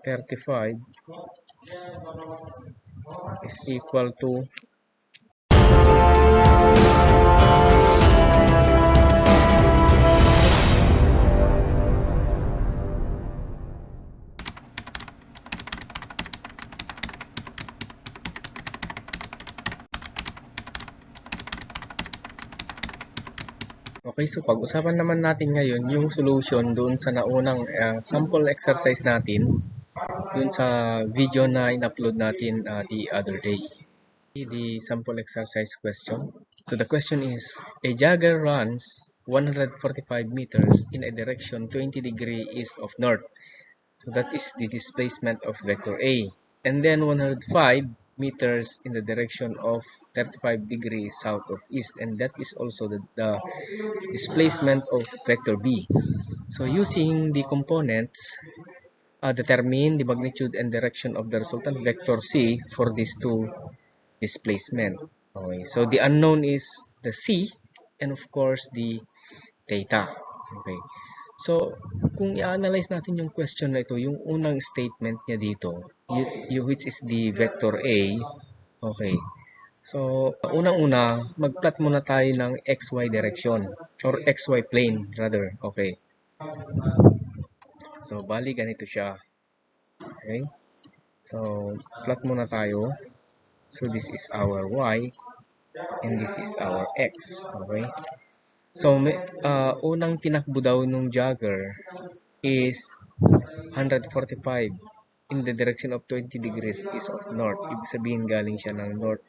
35 is equal to Okay, so pag-usapan naman natin ngayon yung solution doon sa naunang sample exercise natin doon sa video na in-upload natin the other day. The sample exercise question. So the question is, a jogger runs 145 meters in a direction 20 degrees east of north. So that is the displacement of vector A. And then 105 meters in the direction of 35 degrees south of east, and that is also the displacement of vector B. So using the components, determine the magnitude and direction of the resultant vector C for these two displacement. Okay, so the unknown is the C and of course the theta. Okay. So, kung i-analyze natin yung question na ito, yung unang statement niya dito, which is the vector A, okay. So, unang-una, mag-plot muna tayo ng XY direction, or XY plane, rather, okay. So, bali ganito siya. Okay. So, plot muna tayo. So, this is our Y, and this is our X, okay. So, unang tinakbo daw nung jogger is 145 in the direction of 20 degrees east of north. Ibig sabihin galing siya ng north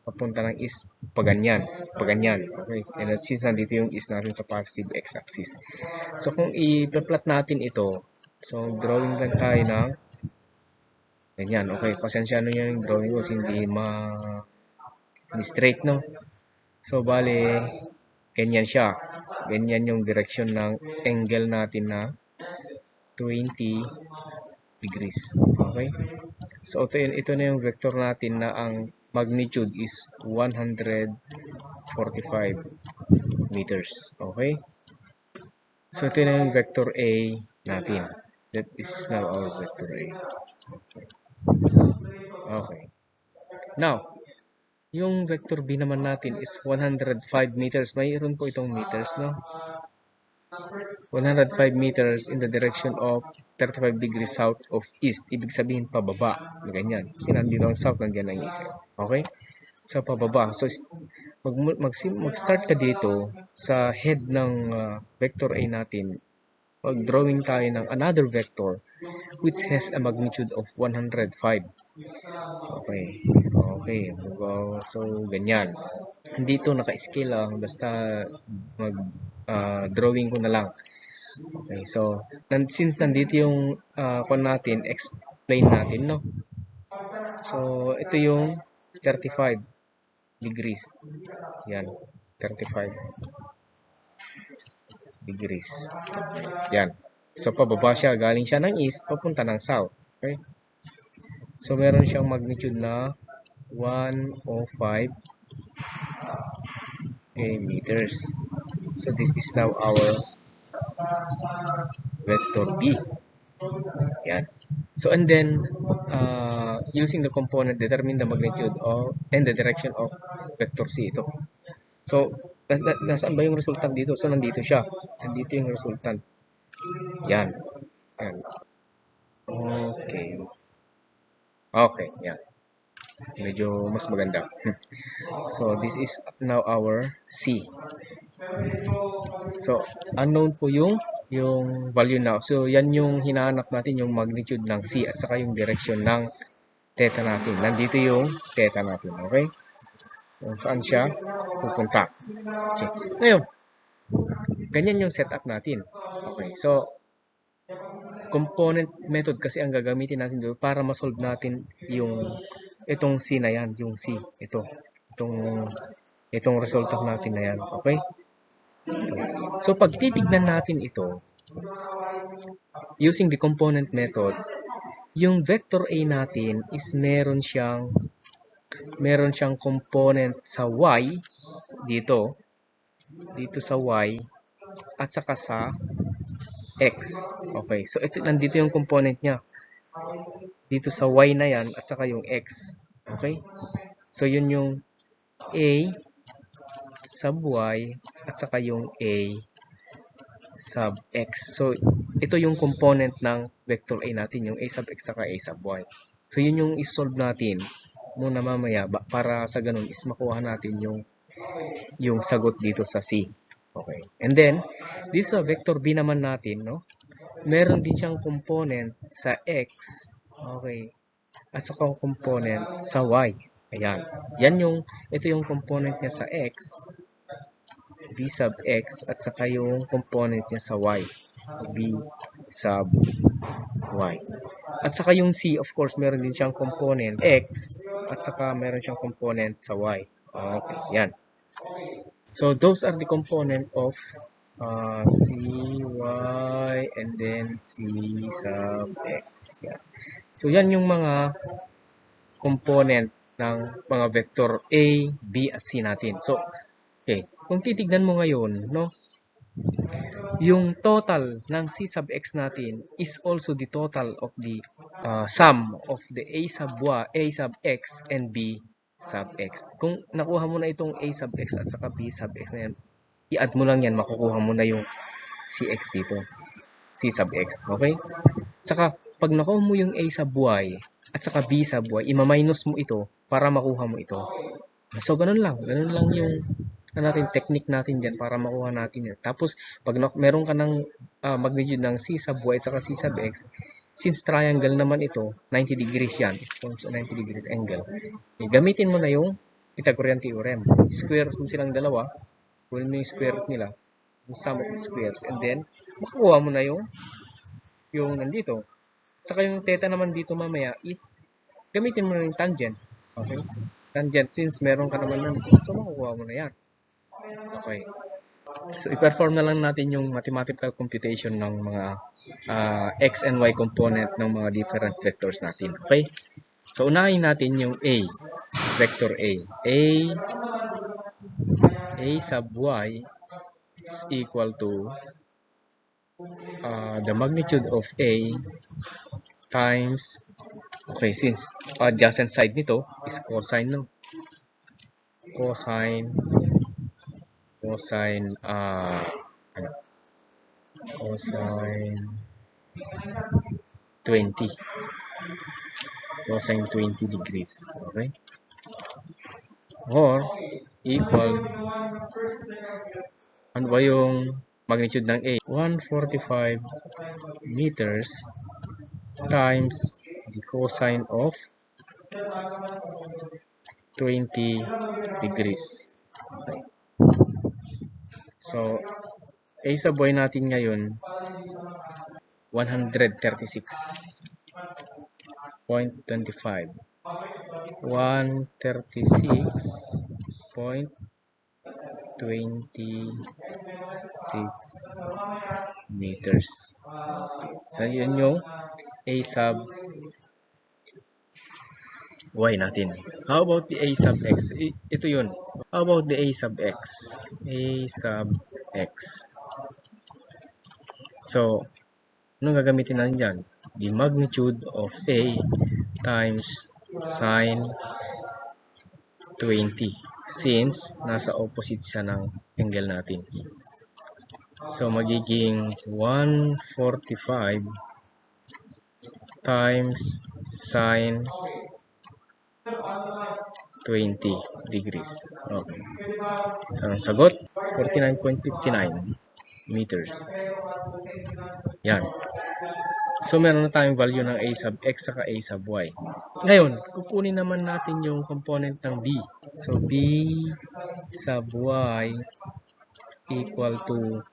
papunta ng east, paganyan. Okay? And since nandito yung east natin sa positive x-axis. So, kung i-plot natin ito, so, drawing lang tayo ng ganyan. Okay, pasensya nyo yung drawing ko, hindi straight, no? So, bale, ganyan siya. Ganyan yung direction ng angle natin na 20 degrees. Okay? So, ito na yung vector natin na ang magnitude is 145 meters. Okay? So, ito na yung vector A natin. That is now our vector A. Okay. Now, yung vector B naman natin is 105 meters. Mayroon po itong meters, no? 105 meters in the direction of 35 degrees south of east. Ibig sabihin pababa. Ganyan. Kasi nandito ang south, nandiyan ang east. Okay? So, pababa. So, mag-start ka dito sa head ng vector A natin. Mag-drawing tayo ng another vector which has a magnitude of 105. Okay. Okay. So, ganyan. Hindi ito naka-scale lang. Basta drawing ko na lang. Okay. So, since nandito yung natin, explain natin, no? So, ito yung 35 degrees. Yan. 35 degrees. Yan. So, pababa siya. Galing siya ng east, papunta ng south. Okay? So, meron siyang magnitude na 105 meters. So, this is now our vector B. Yan. So, and then, using the component, determine the magnitude and the direction of vector C. Ito. So, nasaan ba yung resultant dito? So, nandito siya. Nandito yung resultant. Yan. Yan. Okay. Okay. Yan. Medyo mas maganda. So, this is now our C. So, unknown po yung value now. So, yan yung hinahanap natin, yung magnitude ng C at saka yung direction ng theta natin. Nandito yung theta natin. Okay? So, saan siya pupunta? Okay. Ngayon, ganyan yung setup natin. Okay. So, component method kasi ang gagamitin natin doon para ma-solve natin itong C na yan. Yung C. Itong resultant natin na yan. Okay? So, pag titignan natin ito, using the component method, yung vector A natin is meron siyang component sa Y, dito sa Y, at saka sa X. Okay, so ito, nandito yung component niya. Dito sa y na yan at saka yung x. Okay? So yun yung a sub y at saka yung a sub x. So ito yung component ng vector a natin, yung a sub x saka a sub y. So yun yung isolve natin muna mamaya para sa ganun is makuha natin yung sagot dito sa C. Okay. And then dito sa vector b naman natin, no? Meron din siyang component sa x. Okay. At saka component sa y. Ayan. Ito yung component niya sa x, b sub x, at saka yung component niya sa y. So, b sub y. At saka yung c, of course, meron din siyang component x, at saka meron siyang component sa y. Okay, yan. So, those are the component of c, y, and then c sub x. Yan. So, yan yung mga component ng mga vector A, B, at C natin. So, okay. Kung titignan mo ngayon, no, yung total ng C sub X natin is also the total of the sum of the A sub Y, A sub X, and B sub X. Kung nakuha mo na itong A sub X at saka B sub X na yan, i-add mo lang yan, makukuha mo na yung CX dito. C sub X. Okay? Saka, pag nakuha mo yung A sub Y, at saka B sub y, ima-minus mo ito para makuha mo ito. So, ganun lang. Ganun lang yung technique natin dyan para makuha natin yan. Tapos, pag meron ka ng magnitude ng C sub y at saka C sub x, since triangle naman ito, 90 degrees yan. Forms a 90 degrees angle. Gamitin mo na yung Pythagorean theorem. Square mo silang dalawa. Kunin mo yung square root nila. Yung sum of the squares. And then, makuha mo na yung nandito. Saka yung theta naman dito mamaya is gamitin mo na yung tangent. Okay? Tangent, since meron ka naman nun. So, makukuha mo na yan. Okay. So, i-perform na lang natin yung mathematical computation ng mga x and y component ng mga different vectors natin. Okay? So, unahin natin yung A. Vector A. A sub y is equal to the magnitude of A times, okay, since adjacent side nito is cosine, no? Cosine 20. Cosine 20 degrees. Okay? Or, equal, ano ba yung magnitude ng A? 145 meters times the cosine of 20 degrees. Okay. So, A sub y natin ngayon, 136.25. 136.26 meters. So, yun yung A sub y natin. How about the A sub x? Ito yun. How about the A sub x? A sub x. So, anong gagamitin natin dyan? The magnitude of A times sine 20. Since, nasa opposite siya ng angle natin. So, magiging 145 times sine 20 degrees. Okay. So, ang sagot, 49.59 meters. Yan. So, meron na tayong value ng A sub x saka A sub y. Ngayon, kukunin naman natin yung component ng B. So, B sub y is equal to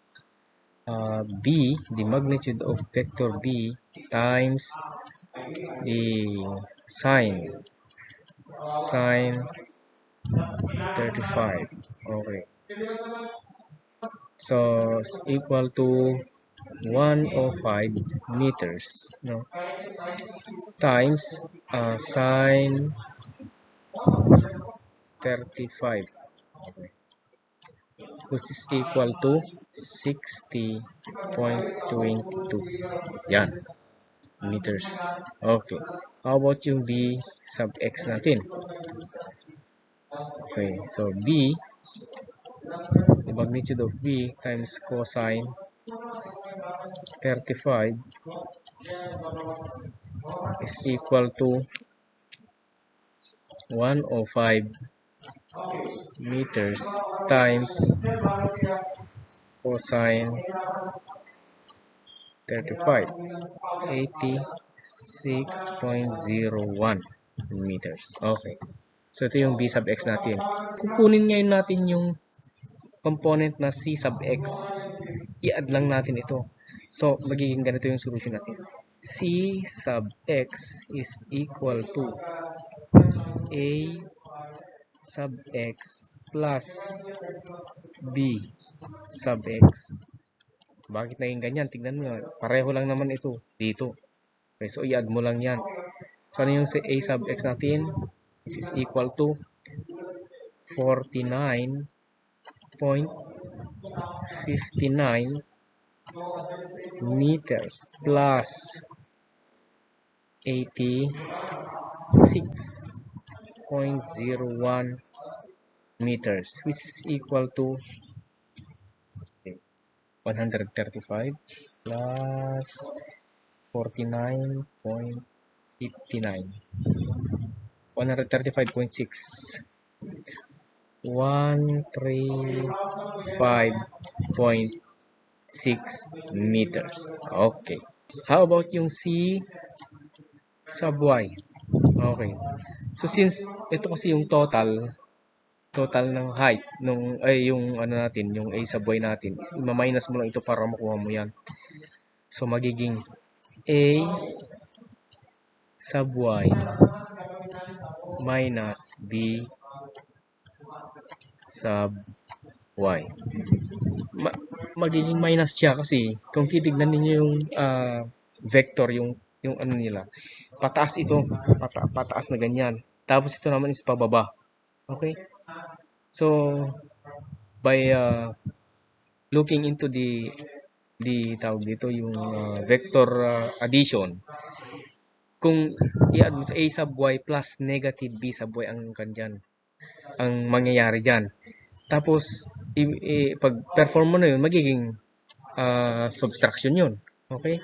B, the magnitude of vector B, times the sine 35. Okay. So, it's equal to 105 meters, no? Times sine 35. Okay. which is equal to 60.22. Yan, meters. Okay. How about yung B sub x natin? Okay, so B, the magnitude of B times cosine 35 is equal to 105 meters times cosine 35, 86.01 meters. Okay. So, ito yung B sub x natin. Kukunin ngayon natin yung component na C sub x. I-add lang natin ito. So, magiging ganito yung solution natin. C sub x is equal to A sub x plus B sub x. Bakit naging ganyan? Tignan mo. Pareho lang naman ito dito. Okay, so i-add mo lang yan. So, ano yung A sub x natin? This is equal to 49.59 meters plus 86.01 meters, which is equal to 135 plus 49.59, 135.6, 135.6 meters. Okay. How about yung C sub y? Okay. So since ito kasi yung total ng height nung yung ano natin, yung A sub y natin, is i-minus mo lang ito para makuha mo yan. So magiging A sub y minus B sub y. Magiging minus siya kasi kung titignan niyo yung vector, yung ano nila, pataas ito, pataas na ganyan. Tapos ito naman is pababa. Okay? So, by looking into the tawag dito, yung vector addition, kung i-add mo A sub y plus negative B sub y ang kanyan, ang mangyayari dyan. Tapos, pag perform mo na yun, magiging subtraction yun. Okay?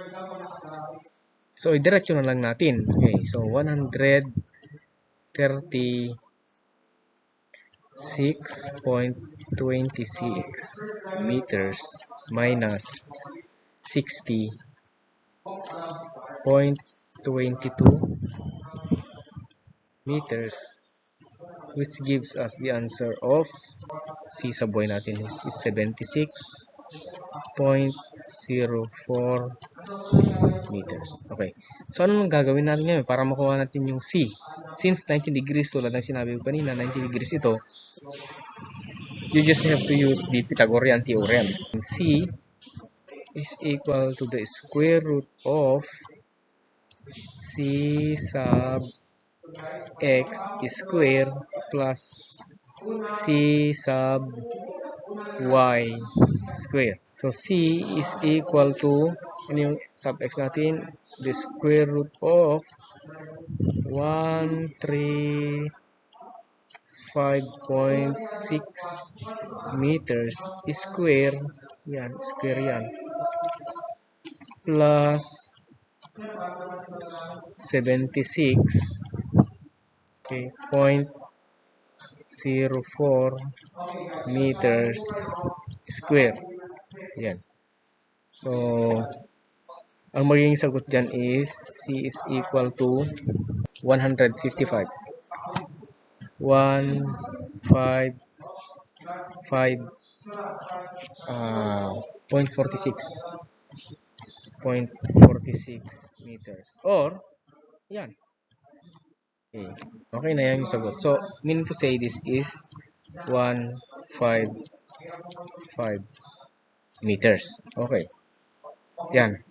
So, i-diretso na lang natin. Okay, so 136.26 meters minus 60.22 meters, which gives us the answer of C sub y natin, which is 76.04 meters. Okay. So, anong gagawin natin ngayon para makuha natin yung C? Since 90 degrees, tulad ng sinabi ko kanina, 90 degrees ito, you just have to use the Pythagorean theorem. C is equal to the square root of C sub x square plus C sub y square. So, C is equal to, ano yung sub x natin? The square root of 135.6 meters square, yan, square yan, plus 76, okay, 0.04 meters square. Yan. So, ang magiging sagot dyan is C is equal to 155. 155.46 meters, or yan. Okay. Okay na yan yung sagot. So, meaning to say this is 155 meters. Okay. Yan.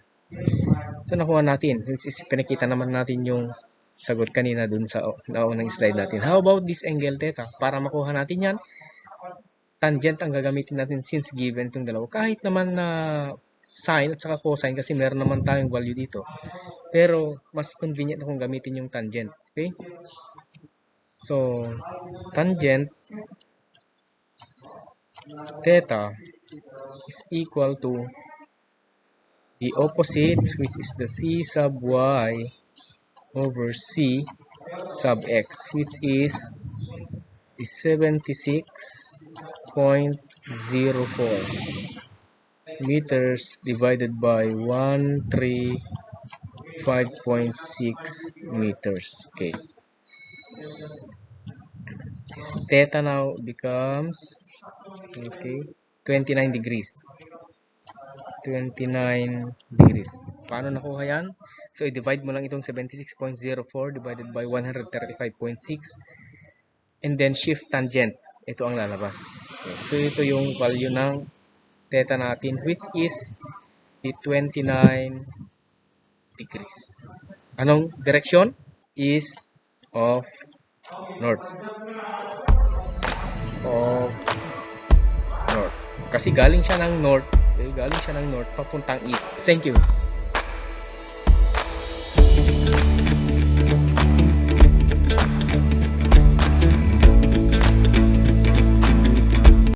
So, nakuha natin. Pinakita naman natin yung sagot kanina dun sa naunang slide natin. How about this angle theta? Para makuha natin yan, tangent ang gagamitin natin since given itong dalawa. Kahit naman na sine at saka cosine kasi meron naman tayong value dito. Pero mas convenient kung gamitin yung tangent. Okay? So, tangent theta is equal to the opposite, which is the c sub y over c sub x, which is 76.04 meters divided by 135.6 meters. Okay. This theta now becomes 29 degrees. 29 degrees. Paano nakuha yan? So, i-divide mo lang itong 76.04 divided by 135.6 and then shift tangent. Ito ang lalabas. Okay. So, ito yung value ng theta natin, which is the 29 degrees. Anong direction? East of north. Of north. Kasi galing siya ng north. Okay, galing siya ng north papuntang east. Thank you.